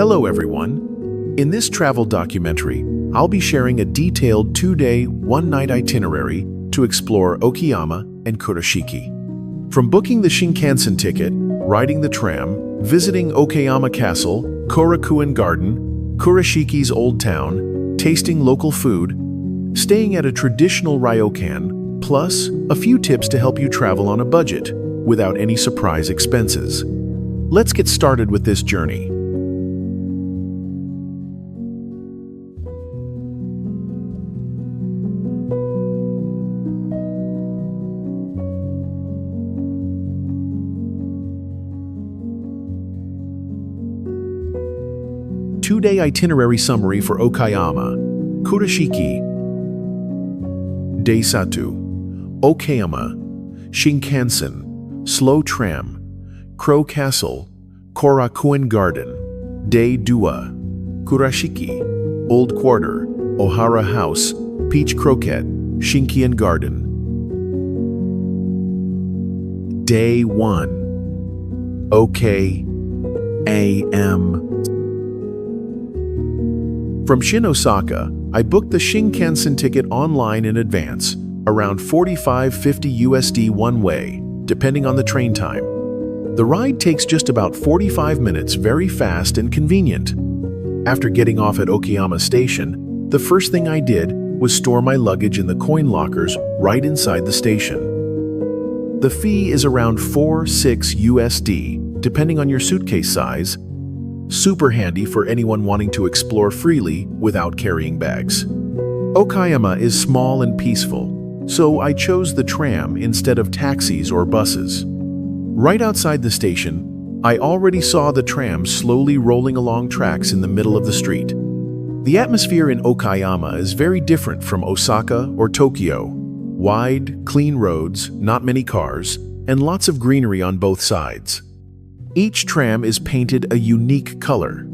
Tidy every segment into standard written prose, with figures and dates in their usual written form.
Hello everyone. In this travel documentary, I'll be sharing a detailed 2-day, 1-night itinerary to explore Okayama and Kurashiki. From booking the Shinkansen ticket, riding the tram, visiting Okayama Castle, Korakuen Garden, Kurashiki's Old Town, tasting local food, staying at a traditional ryokan, plus a few tips to help you travel on a budget without any surprise expenses. Let's get started with this journey. Two-day itinerary summary for Okayama, Kurashiki. Day 1, Okayama, Shinkansen, Slow Tram, Crow Castle, Korakuen Garden. Day 2, Kurashiki, Old Quarter, Ohara House, Peach Croquette, Shinkansen Garden. Day 1, Okayama. From Osaka, I booked the Shinkansen ticket online in advance, around $45-50 USD one way, depending on the train time. The ride takes just about 45 minutes, very fast and convenient. After getting off at Okayama Station, the first thing I did was store my luggage in the coin lockers right inside the station. The fee is around $4-6 USD, depending on your suitcase size. Super handy for anyone wanting to explore freely without carrying bags. Okayama is small and peaceful, so I chose the tram instead of taxis or buses. Right outside the station, I already saw the tram slowly rolling along tracks in the middle of the street. The atmosphere in Okayama is very different from Osaka or Tokyo. Wide, clean roads, not many cars, and lots of greenery on both sides. Each tram is painted a unique color.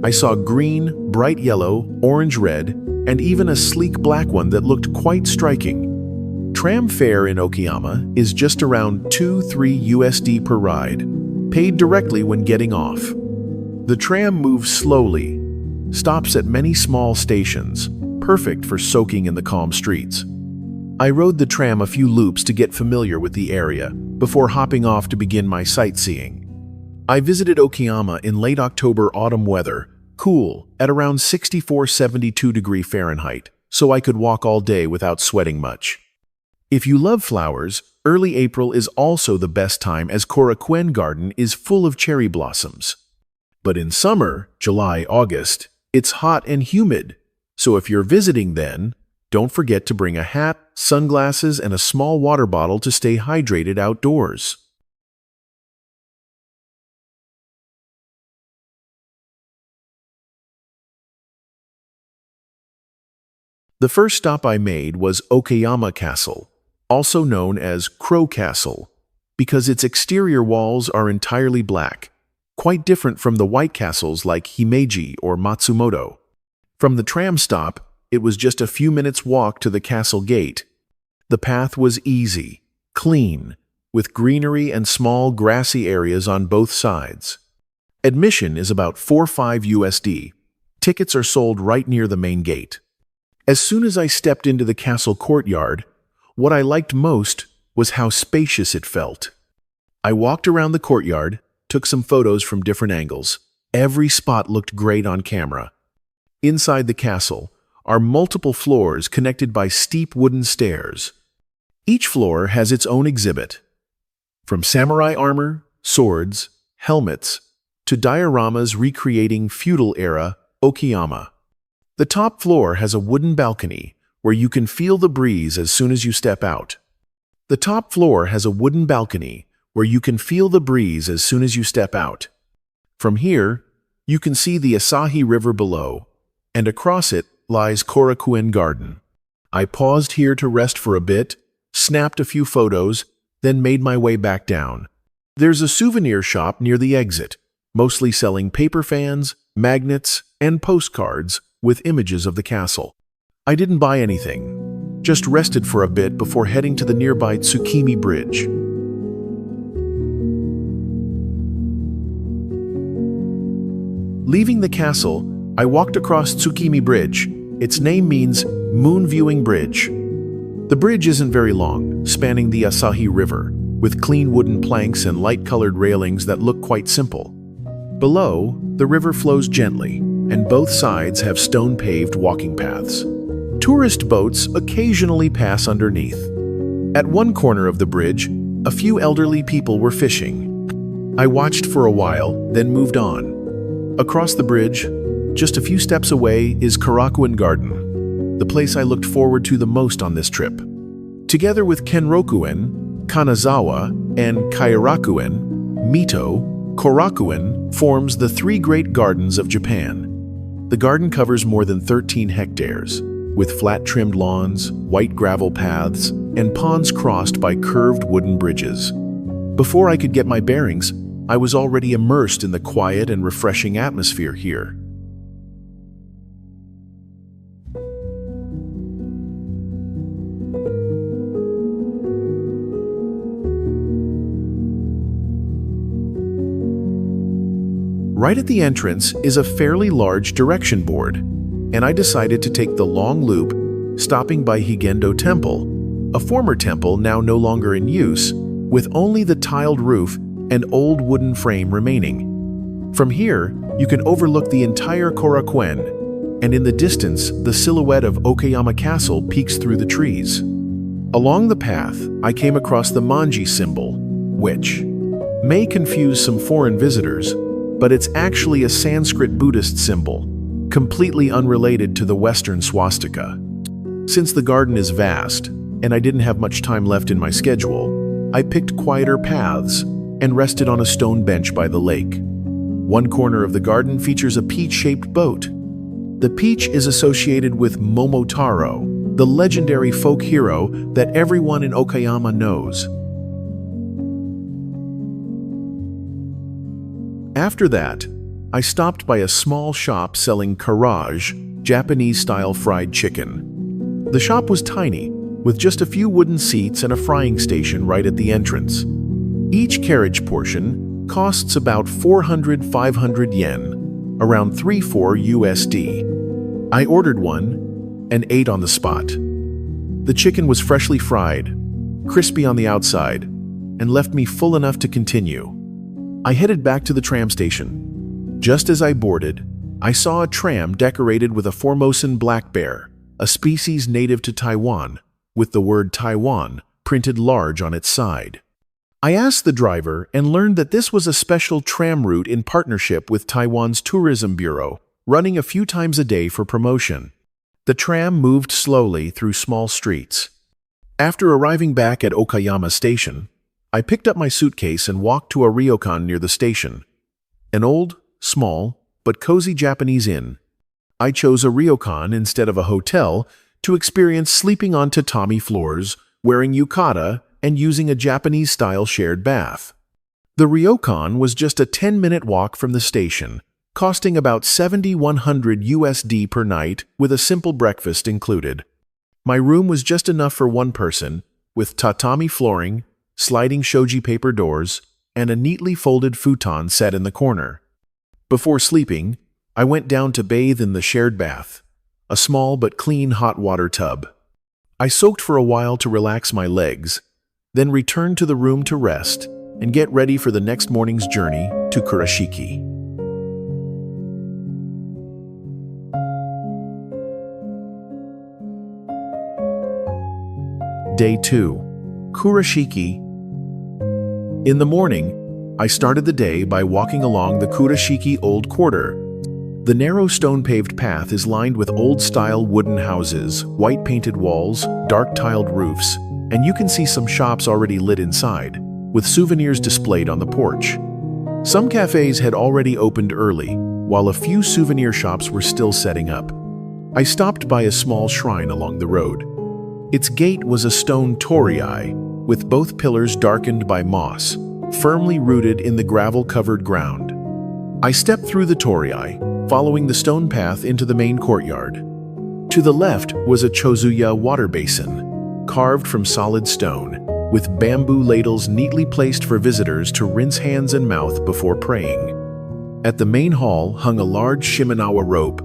I saw green, bright yellow, orange red, and even a sleek black one that looked quite striking. Tram fare in Okayama is just around $2-3 USD per ride, paid directly when getting off. The tram moves slowly, stops at many small stations, perfect for soaking in the calm streets. I rode the tram a few loops to get familiar with the area before hopping off to begin my sightseeing. I visited Okayama in late October autumn weather, cool, at around 64-72 degree Fahrenheit, so I could walk all day without sweating much. If you love flowers, early April is also the best time as Korakuen Garden is full of cherry blossoms. But in summer, July, August, it's hot and humid, so if you're visiting then, don't forget to bring a hat, sunglasses, and a small water bottle to stay hydrated outdoors. The first stop I made was Okayama Castle, also known as Crow Castle, because its exterior walls are entirely black, quite different from the white castles like Himeji or Matsumoto. From the tram stop, it was just a few minutes' walk to the castle gate. The path was easy, clean, with greenery and small grassy areas on both sides. Admission is about $4-5 USD. Tickets are sold right near the main gate. As soon as I stepped into the castle courtyard, what I liked most was how spacious it felt. I walked around the courtyard, took some photos from different angles. Every spot looked great on camera. Inside the castle are multiple floors connected by steep wooden stairs. Each floor has its own exhibit, from samurai armor, swords, helmets, to dioramas recreating feudal-era Okayama. The top floor has a wooden balcony where you can feel the breeze as soon as you step out. The top floor has a wooden balcony where you can feel the breeze as soon as you step out. From here, you can see the Asahi River below, and across it lies Korakuen Garden. I paused here to rest for a bit, snapped a few photos, then made my way back down. There's a souvenir shop near the exit, mostly selling paper fans, magnets, and postcards with images of the castle. I didn't buy anything, just rested for a bit before heading to the nearby Tsukimi Bridge. Leaving the castle, I walked across Tsukimi Bridge. Its name means Moon Viewing Bridge. The bridge isn't very long, spanning the Asahi River, with clean wooden planks and light-colored railings that look quite simple. Below, the river flows gently, and both sides have stone-paved walking paths. Tourist boats occasionally pass underneath. At one corner of the bridge, a few elderly people were fishing. I watched for a while, then moved on. Across the bridge, just a few steps away, is Korakuen Garden, the place I looked forward to the most on this trip. Together with Kenrokuen, Kanazawa, and Kairakuen, Mito, Korakuen forms the three great gardens of Japan. The garden covers more than 13 hectares, with flat-trimmed lawns, white gravel paths, and ponds crossed by curved wooden bridges. Before I could get my bearings, I was already immersed in the quiet and refreshing atmosphere here. Right at the entrance is a fairly large direction board, and I decided to take the long loop, stopping by Higendo Temple, a former temple now no longer in use, with only the tiled roof and old wooden frame remaining. From here, you can overlook the entire Korakuen, and in the distance, the silhouette of Okayama Castle peeks through the trees. Along the path, I came across the manji symbol, which may confuse some foreign visitors, but it's actually a Sanskrit Buddhist symbol, completely unrelated to the Western swastika. Since the garden is vast, and I didn't have much time left in my schedule, I picked quieter paths and rested on a stone bench by the lake. One corner of the garden features a peach-shaped boat. The peach is associated with Momotaro, the legendary folk hero that everyone in Okayama knows. After that, I stopped by a small shop selling karaage, Japanese-style fried chicken. The shop was tiny, with just a few wooden seats and a frying station right at the entrance. Each carriage portion costs about 400-500 yen, around 3-4 USD. I ordered one and ate on the spot. The chicken was freshly fried, crispy on the outside, and left me full enough to continue. I headed back to the tram station. Just as I boarded, I saw a tram decorated with a Formosan black bear, a species native to Taiwan, with the word Taiwan printed large on its side. I asked the driver and learned that this was a special tram route in partnership with Taiwan's Tourism Bureau, running a few times a day for promotion. The tram moved slowly through small streets. After arriving back at Okayama Station, I picked up my suitcase and walked to a ryokan near the station. An old, small, but cozy Japanese inn. I chose a ryokan instead of a hotel to experience sleeping on tatami floors, wearing yukata, and using a Japanese-style shared bath. The ryokan was just a 10-minute walk from the station, costing about 7,100 USD per night with a simple breakfast included. My room was just enough for one person, with tatami flooring, sliding shoji paper doors, and a neatly folded futon set in the corner. Before sleeping, I went down to bathe in the shared bath, a small but clean hot water tub. I soaked for a while to relax my legs, then returned to the room to rest and get ready for the next morning's journey to Kurashiki. Day 2. Kurashiki. In the morning, I started the day by walking along the Kurashiki Old Quarter. The narrow stone-paved path is lined with old-style wooden houses, white-painted walls, dark-tiled roofs, and you can see some shops already lit inside, with souvenirs displayed on the porch. Some cafes had already opened early, while a few souvenir shops were still setting up. I stopped by a small shrine along the road. Its gate was a stone torii, with both pillars darkened by moss, firmly rooted in the gravel-covered ground. I stepped through the torii, following the stone path into the main courtyard. To the left was a chozuya water basin, carved from solid stone, with bamboo ladles neatly placed for visitors to rinse hands and mouth before praying. At the main hall hung a large Shimenawa rope,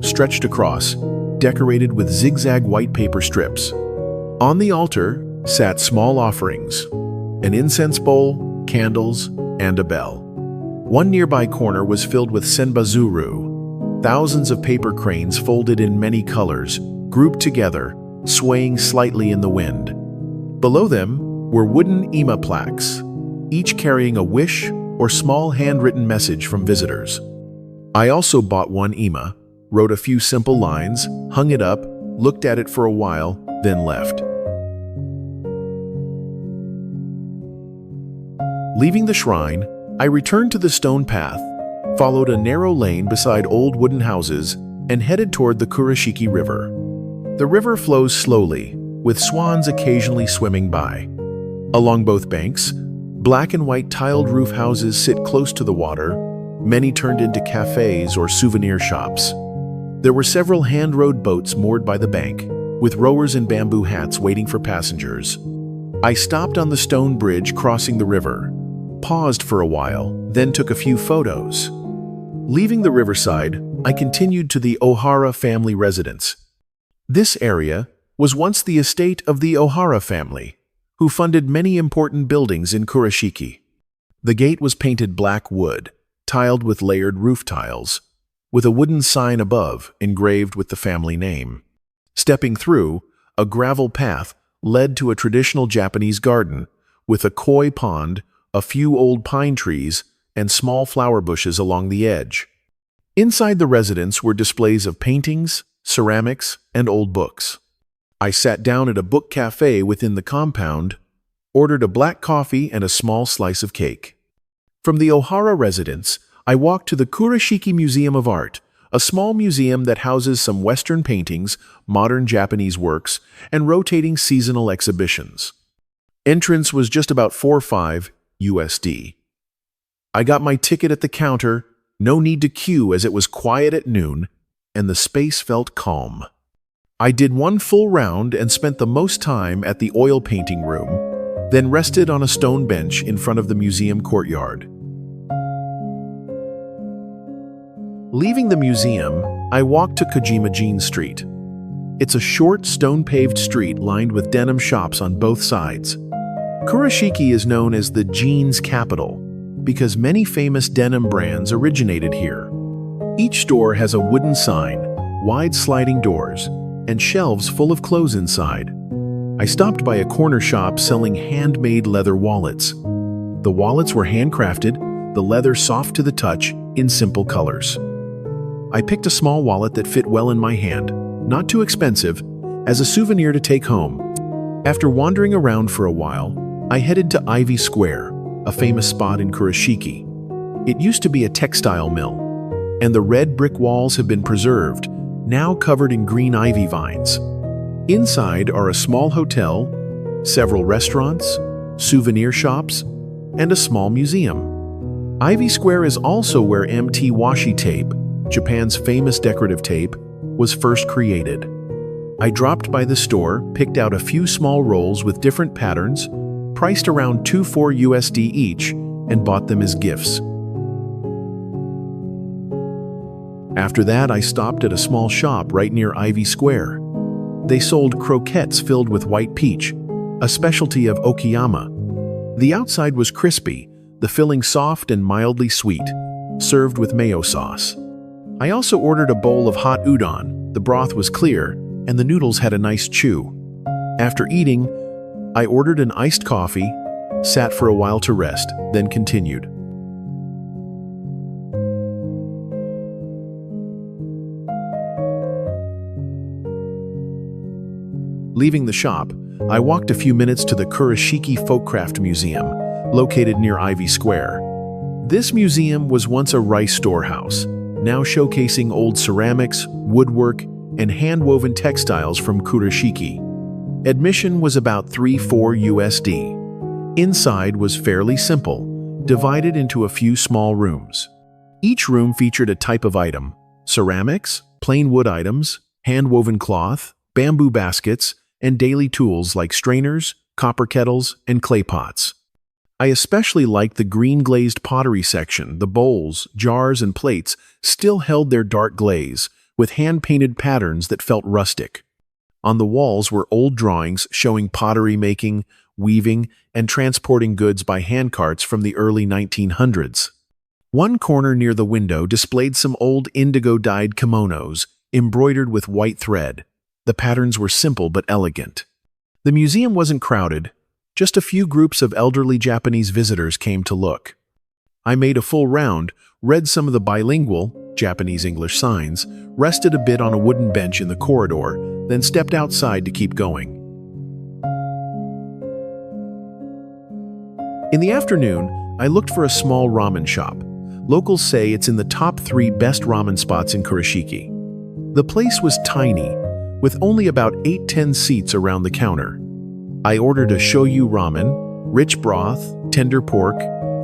stretched across, decorated with zigzag white paper strips. On the altar sat small offerings, an incense bowl, candles, and a bell. One nearby corner was filled with senbazuru, thousands of paper cranes folded in many colors, grouped together, swaying slightly in the wind. Below them were wooden ima plaques, each carrying a wish or small handwritten message from visitors. I also bought one ima, wrote a few simple lines, hung it up, looked at it for a while, then left. Leaving the shrine, I returned to the stone path, followed a narrow lane beside old wooden houses, and headed toward the Kurashiki River. The river flows slowly, with swans occasionally swimming by. Along both banks, black and white tiled roof houses sit close to the water, many turned into cafes or souvenir shops. There were several hand-rowed boats moored by the bank, with rowers in bamboo hats waiting for passengers. I stopped on the stone bridge crossing the river, paused for a while, then took a few photos. Leaving the riverside, I continued to the Ohara family residence. This area was once the estate of the Ohara family, who funded many important buildings in Kurashiki. The gate was painted black wood, tiled with layered roof tiles, with a wooden sign above engraved with the family name. Stepping through, a gravel path led to a traditional Japanese garden with a koi pond, a few old pine trees, and small flower bushes along the edge. Inside the residence were displays of paintings, ceramics, and old books. I sat down at a book cafe within the compound, ordered a black coffee and a small slice of cake. From the Ohara residence, I walked to the Kurashiki Museum of Art, a small museum that houses some Western paintings, modern Japanese works, and rotating seasonal exhibitions. Entrance was just about $4.5 USD. I got my ticket at the counter, no need to queue as it was quiet at noon, and the space felt calm. I did one full round and spent the most time at the oil painting room, then rested on a stone bench in front of the museum courtyard. Leaving the museum, I walked to Kojima-jin Street. It's a short, stone-paved street lined with denim shops on both sides. Kurashiki is known as the jeans capital because many famous denim brands originated here. Each store has a wooden sign, wide sliding doors, and shelves full of clothes inside. I stopped by a corner shop selling handmade leather wallets. The wallets were handcrafted, the leather soft to the touch, in simple colors. I picked a small wallet that fit well in my hand, not too expensive, as a souvenir to take home. After wandering around for a while, I headed to Ivy Square, a famous spot in Kurashiki. It used to be a textile mill, and the red brick walls have been preserved, now covered in green ivy vines. Inside are a small hotel, several restaurants, souvenir shops, and a small museum. Ivy Square is also where MT washi tape, Japan's famous decorative tape, was first created. I dropped by the store, picked out a few small rolls with different patterns, priced around $2.4 USD each, and bought them as gifts. After that, I stopped at a small shop right near Ivy Square. They sold croquettes filled with white peach, a specialty of Okayama. The outside was crispy, the filling soft and mildly sweet, served with mayo sauce. I also ordered a bowl of hot udon. The broth was clear, and the noodles had a nice chew. After eating, I ordered an iced coffee, sat for a while to rest, then continued. Leaving the shop, I walked a few minutes to the Kurashiki Folkcraft Museum, located near Ivy Square. This museum was once a rice storehouse, now showcasing old ceramics, woodwork, and hand-woven textiles from Kurashiki. Admission was about $3.4 USD. Inside was fairly simple, divided into a few small rooms. Each room featured a type of item: ceramics, plain wood items, hand-woven cloth, bamboo baskets, and daily tools like strainers, copper kettles, and clay pots. I especially liked the green-glazed pottery section. The bowls, jars, and plates still held their dark glaze, with hand-painted patterns that felt rustic. On the walls were old drawings showing pottery making, weaving, and transporting goods by handcarts from the early 1900s. One corner near the window displayed some old indigo-dyed kimonos, embroidered with white thread. The patterns were simple but elegant. The museum wasn't crowded. Just a few groups of elderly Japanese visitors came to look. I made a full round, read some of the bilingual, Japanese-English signs, rested a bit on a wooden bench in the corridor, then stepped outside to keep going. In the afternoon, I looked for a small ramen shop. Locals say it's in the top 3 best ramen spots in Kurashiki. The place was tiny, with only about 8-10 seats around the counter. I ordered a shoyu ramen, rich broth, tender pork,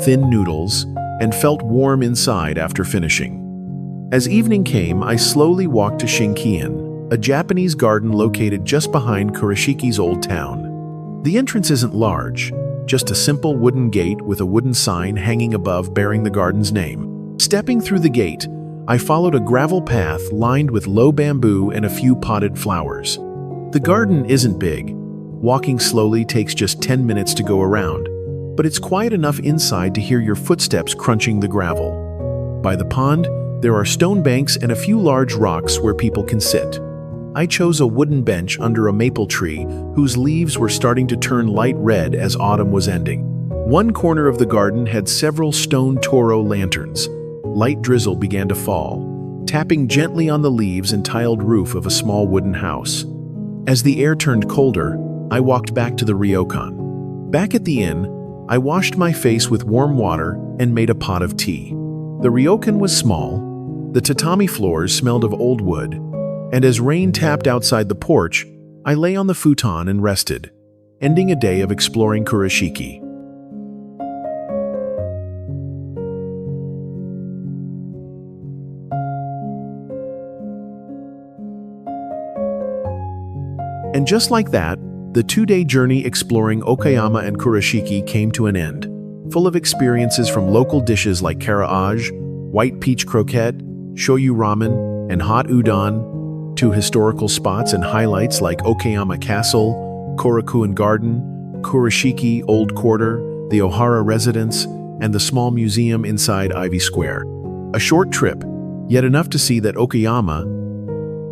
thin noodles, and felt warm inside after finishing. As evening came, I slowly walked to Shinkansen, a Japanese garden located just behind Kurashiki's old town. The entrance isn't large, just a simple wooden gate with a wooden sign hanging above bearing the garden's name. Stepping through the gate, I followed a gravel path lined with low bamboo and a few potted flowers. The garden isn't big. Walking slowly takes just 10 minutes to go around, but it's quiet enough inside to hear your footsteps crunching the gravel. By the pond, there are stone banks and a few large rocks where people can sit. I chose a wooden bench under a maple tree whose leaves were starting to turn light red as autumn was ending. One corner of the garden had several stone Toro lanterns. Light drizzle began to fall, tapping gently on the leaves and tiled roof of a small wooden house. As the air turned colder, I walked back to the ryokan. Back at the inn, I washed my face with warm water and made a pot of tea. The ryokan was small. The tatami floors smelled of old wood, and as rain tapped outside the porch, I lay on the futon and rested, ending a day of exploring Kurashiki. And just like that, the 2-day journey exploring Okayama and Kurashiki came to an end, full of experiences from local dishes like karaage, white peach croquette, shoyu ramen, and hot udon, to historical spots and highlights like Okayama Castle, Korakuen Garden, Kurashiki Old Quarter, the Ohara Residence, and the small museum inside Ivy Square. A short trip, yet enough to see that Okayama,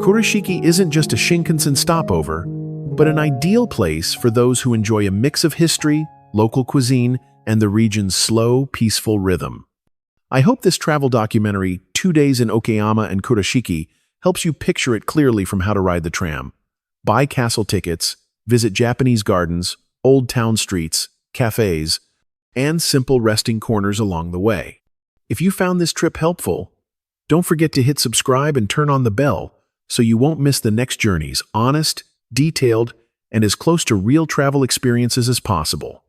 Kurashiki isn't just a Shinkansen stopover, but an ideal place for those who enjoy a mix of history, local cuisine, and the region's slow, peaceful rhythm. I hope this travel documentary, 2 Days in Okayama and Kurashiki, helps you picture it clearly from how to ride the tram, buy castle tickets, visit Japanese gardens, old town streets, cafes, and simple resting corners along the way. If you found this trip helpful, don't forget to hit subscribe and turn on the bell so you won't miss the next journeys, honest, detailed, and as close to real travel experiences as possible.